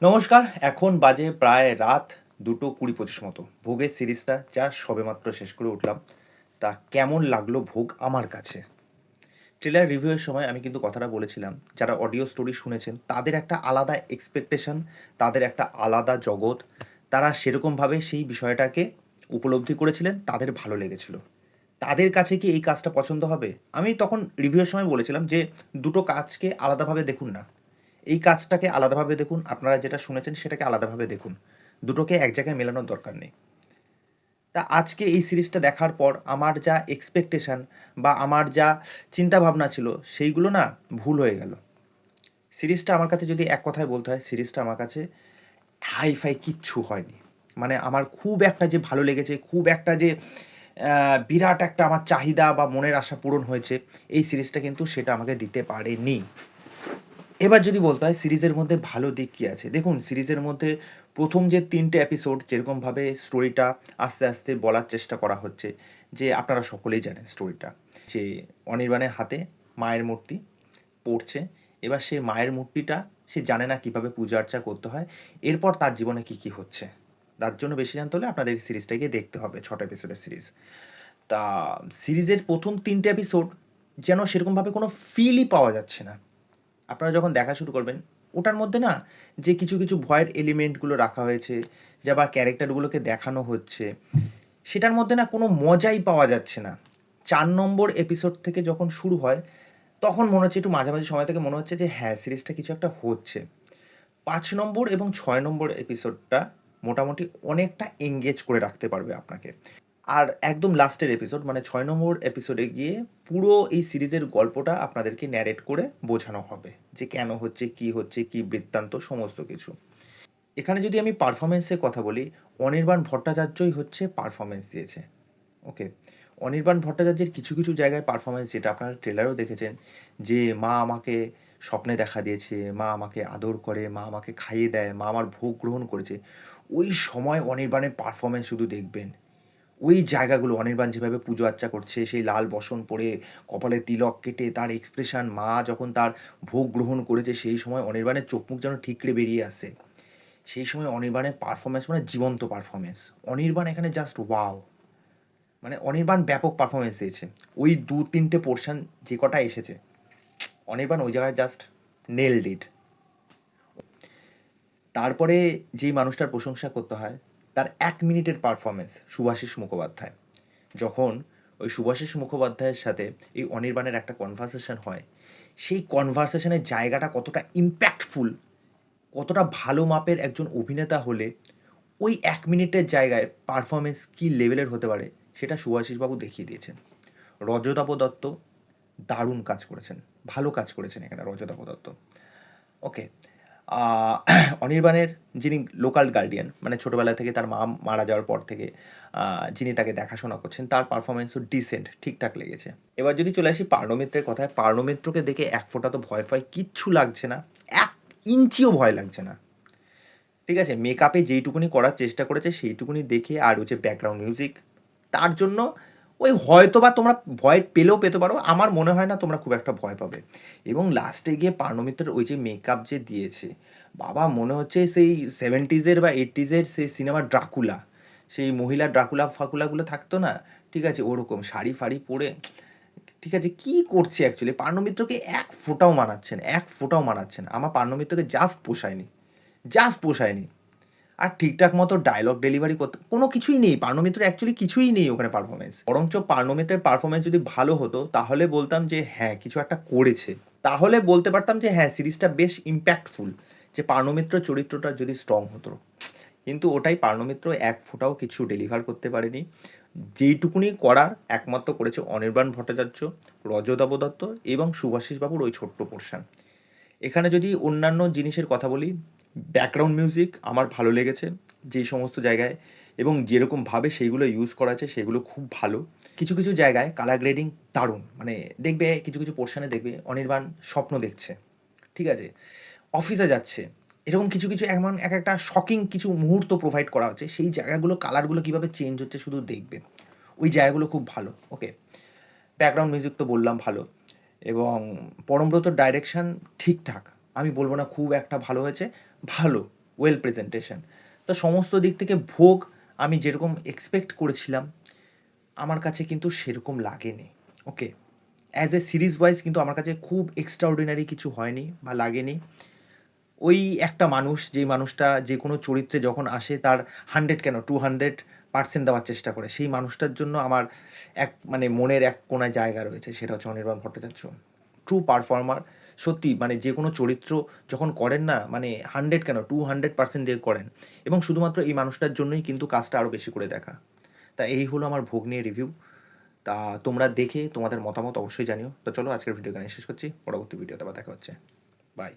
নমস্কার। এখন বাজে প্রায় রাত ২:২০-২৫ মতো। 'ভোগের সিরিজটা জাস্ট সবেমাত্র শেষ করে উঠলাম। তা কেমন লাগলো 'ভোগ' আমার কাছে? ট্রেলার রিভিউ এর সময় আমি কিন্তু কথাটা বলেছিলাম, যারা অডিও স্টোরি শুনেছেন তাদের একটা আলাদা এক্সপেকটেশন, তাদের একটা আলাদা জগৎ। তারা সেরকমভাবে সেই বিষয়টাকে উপলব্ধি করেছিলেন, তাদের ভালো লেগেছিল। তাদের কাছে কি এই কাজটা পছন্দ হবে? আমি তখন রিভিউ এর সময় বলেছিলাম যে, "দুটো কাজকে আলাদাভাবে দেখুন না। এই কাজটাকে আলাদাভাবে দেখুন, আপনারা যেটা শুনেছেন সেটাকে আলাদাভাবে দেখুন। দুটোকে এক জায়গায় মেলানোর দরকার নেই।" তা আজকে এই সিরিজটা দেখার পর আমার যা এক্সপেকটেশন বা আমার যা চিন্তাভাবনা ছিল, সেইগুলো না ভুল হয়ে গেল। সিরিজটা আমার কাছে যদি এক কথায় বলতে হয়, সিরিজটা আমার কাছে হাই-ফাই কিচ্ছু হয়নি। মানে আমার খুব একটা যে ভালো লেগেছে, খুব একটা যে বিরাট একটা আমার চাহিদা বা মনের আশা পূরণ হয়েছে, এই সিরিজটা কিন্তু সেটা আমাকে দিতে পারেনি। এবার যদি বলতে হয় সিরিজের মধ্যে ভালো দিক কি আছে? দেখুন সিরিজের মধ্যে ১ম যে ৩ টে এপিসোড যেরকমভাবে স্টোরিটা আস্তে, আস্তে বলার চেষ্টা করা হচ্ছে যে আপনারা সকলেই জানেন স্টোরিটা। যে অনির্বাণের হাতে মায়ের মূর্তি পড়ছে। এবার সেই মায়ের মূর্তিটা সে জানে না কিভাবে পূজা-অর্চা করতে হয়। এরপর তার জীবনে কি, কি হচ্ছে। তার জন্য বেশি জানতে হলে আপনাদের সিরিজটা গিয়ে দেখতে হবে। ৬ টা এপিসোডের সিরিজ। তা সিরিজের ১ম ৩ টে এপিসোড যেন সেরকমভাবে কোনো ফিলই পাওয়া যাচ্ছে না। আপনারা যখন দেখা শুরু করবেন, ওটার মধ্যে না যে কিছু, কিছু ভয়ের এলিমেন্টগুলো রাখা হয়েছে, যে আবার ক্যারেক্টারগুলোকে দেখানো হচ্ছে, সেটার মধ্যে না কোনো মজাই পাওয়া যাচ্ছে না। ৪ নম্বর এপিসোড থেকে যখন শুরু হয়, তখন মনে হচ্ছে একটু মাঝামাঝি সময় থেকে মনে হচ্ছে যে হ্যাঁ, সিরিজটা কিছু একটা হচ্ছে। ৫ নম্বর এবং ৬ নম্বর এপিসোডটা মোটামুটি অনেকটা এনগেজ করে রাখতে পারবে আপনাকে। আর একদম লাস্টের এপিসোড মানে ৬ নম্বর এপিসোডে গিয়ে পুরো এই সিরিজের গল্পটা আপনাদেরকে ন্যারেট করে বোঝানো হবে। যে কেন হচ্ছে, কি বৃত্তান্ত সমস্ত কিছু। এখানে যদি আমি পারফরম্যান্সের কথা বলি, অনির্বাণ ভট্টাচার্যই হচ্ছে পারফরম্যান্স দিয়েছে। ওকে। অনির্বাণ ভট্টাচার্যের কিছু, কিছু জায়গায় পারফরম্যান্স যেটা আপনারা ট্রেলারেও দেখেছেন যে, "মা আমাকে স্বপ্নে দেখা দিয়েছে, মা আমাকে আদর করে, মা আমাকে খাইয়ে দেয়, মা আমার ভোগ গ্রহণ করেছে।" ওই সময় অনির্বাণের পারফরম্যান্স শুধু দেখবেন। ওই জায়গাগুলো অনির্বাণ যেভাবে পুজো আচ্চা করছে, সেই লাল বসন পরে, কপালে তিলক কেটে, তার এক্সপ্রেশন, মা যখন তার ভোগ গ্রহণ করেছে, সেই সময় অনির্বাণের চোখ মুখ যেন ঠিকরে বেরিয়ে আসে। সেই সময় অনির্বাণের পারফরম্যান্স মানে জীবন্ত পারফরম্যান্স। অনির্বাণ এখানে জাস্ট ওয়াও! মানে অনির্বাণ ব্যাপক পারফরম্যান্স দিয়েছে। ওই ২-৩ টে পোরশন যে কটা এসেছে, অনির্বাণ ওই জায়গায় জাস্ট নেইলড ইট। তারপরে যেই মানুষটার প্রশংসা করতে হয়, তার ১ মিনিটের পারফরম্যান্স শুভাশিস মুখোপাধ্যায়। যখন ওই শুভাশিস মুখোপাধ্যায়ের সাথে এই অনির্বাণের একটা কনভারসেশন হয়, সেই কনভারসেশনের জায়গাটা কতটা ইমপ্যাক্টফুল, কতটা ভালো মাপের একজন অভিনেতা হলে ওই ১ মিনিটের জায়গায় পারফরম্যান্স কী লেভেলের হতে পারে, সেটা শুভাশিসবাবু দেখিয়ে দিয়েছেন। রজতাভ দত্ত দারুণ কাজ করেছেন। ভালো কাজ করেছেন এখানে রজতাভ দত্ত। ওকে। আ অনির্বাণের যিনি লোকাল গার্ডিয়ান মানে ছোটবেলা থেকে তার মা মারা যাওয়ার পর থেকে আ যিনি তাকে দেখাশোনা করছেন তার পারফরম্যান্সও ডিসেন্ট ঠিকঠাক লেগেছে। এবার যদি চলে আসি পার্নো মিত্রের কথায়, পার্নো মিত্রকে দেখে এক ফোঁটা তো ভয়-ফয় কিচ্ছু লাগছে না। ১ ইঞ্চিও ভয় লাগছে না। ঠিক আছে? মেকআপে যেইটুকুনি করার চেষ্টা করেছে সেইটুকুনি দেখে আর ওই যে ব্যাকগ্রাউন্ড মিউজিক তার জন্য ওই হয়তোবা তোমরা ভয় পেলেও পেতে পারো। আমার মনে হয় না তোমরা খুব একটা ভয় পাবে। এবং লাস্টে গিয়ে পার্নো মিত্রের ওই যে মেকআপ যে দিয়েছে, বাবা মনে হচ্ছে সেই 70s এর বা 80s এর সেই সিনেমার ড্রাকুলা। সেই মহিলা ড্রাকুলা-ফাকুলাগুলো থাকতো না? ঠিক আছে? ওরকম শাড়ি-ফাড়ি পরে ঠিক আছে? কি করছে অ্যাকচুয়ালি? পার্নো মিত্রকে এক ফোঁটাও মানাচ্ছে না, এক ফোঁটাও মানাচ্ছে না। আমার পার্নো মিত্রকে জাস্ট পোষায়নি। জাস্ট পোষায়নি। আর ঠিকঠাক মতো ডায়ালগ ডেলিভারি করতে কোনো কিছুই নেই। পার্নো মিত্রের অ্যাকচুয়ালি কিছুই নেই ওখানে পারফরম্যান্স। বরঞ্চ পার্নো মিত্রের পারফরম্যান্স যদি ভালো হতো তাহলে বলতাম যে হ্যাঁ, কিছু একটা করেছে। তাহলে বলতে পারতাম যে হ্যাঁ, সিরিজটা বেশ ইমপ্যাক্টফুল। যে পার্নো মিত্র চরিত্রটা যদি স্ট্রং হতো। কিন্তু ওটাই পার্নো মিত্র এক ফোঁটাও কিছু ডেলিভার করতে পারেনি। যেইটুকুনি করার একমাত্র করেছে অনির্বাণ ভট্টাচার্য, রজতাভ দত্ত এবং শুভাশিস বাবুর ওই ছোট্ট পোরশন। এখানে যদি অন্যান্য জিনিসের কথা বলি, ব্যাকগ্রাউন্ড মিউজিক আমার ভালো লেগেছে যেই সমস্ত জায়গায় এবং যেরকমভাবে সেইগুলো ইউজ করা আছে সেগুলো খুব ভালো। কিছু, কিছু জায়গায় কালার গ্রেডিং দারুণ। মানে দেখবে কিছু, কিছু পোরশনে দেখবে অনির্বাণ স্বপ্ন দেখছে। ঠিক আছে? অফিসে যাচ্ছে। এরকম কিছু, কিছু এমন একটা শকিং কিছু মুহূর্ত প্রোভাইড করা হচ্ছে। সেই জায়গাগুলো কালারগুলো কিভাবে চেঞ্জ হচ্ছে শুধু দেখবে। ওই জায়গাগুলো খুব ভালো। ওকে। ব্যাকগ্রাউন্ড মিউজিক তো বললাম ভালো এবং পরমব্রতর ডাইরেকশন ঠিকঠাক। আমি বলব না খুব একটা ভালো হয়েছে, ভালো। Well presentation. তো সমস্ত দিক থেকে ভোগ আমি যেরকম এক্সপেক্ট করেছিলাম আমার কাছে কিন্তু সেরকম লাগেনি। ওকে, অ্যাজ এ সিরিজ ওয়াইজ কিন্তু আমার কাছে খুব এক্সট্রাঅর্ডিনারি কিছু হয়নি বা লাগেনি। ওই একটা মানুষ, যেই মানুষটা যে কোনো চরিত্রে যখন আসে তার 100 কেন 200% দেওয়ার চেষ্টা করে, সেই মানুষটার জন্য আমার মানে মনের এক কোণায় জায়গা রয়েছে, সেটা হচ্ছে অনির্বাণ ভট্টাচার্য। True performer. সত্যি মানে যে কোনো চরিত্র যখন করেন না, মানে 100 কেন 200% দিয়ে করেন, এবং শুধুমাত্র এই মানুষটার জন্যই কিন্তু কাজটা আরও বেশি করে দেখা। তা এই হলো আমার ভোগ নিয়ে রিভিউ। তা তোমরা দেখে তোমাদের মতামত অবশ্যই জানিও। তো চলো আজকের ভিডিও এখানে শেষ করছি, পরবর্তী ভিডিওতে আবার দেখা হচ্ছে। বাই।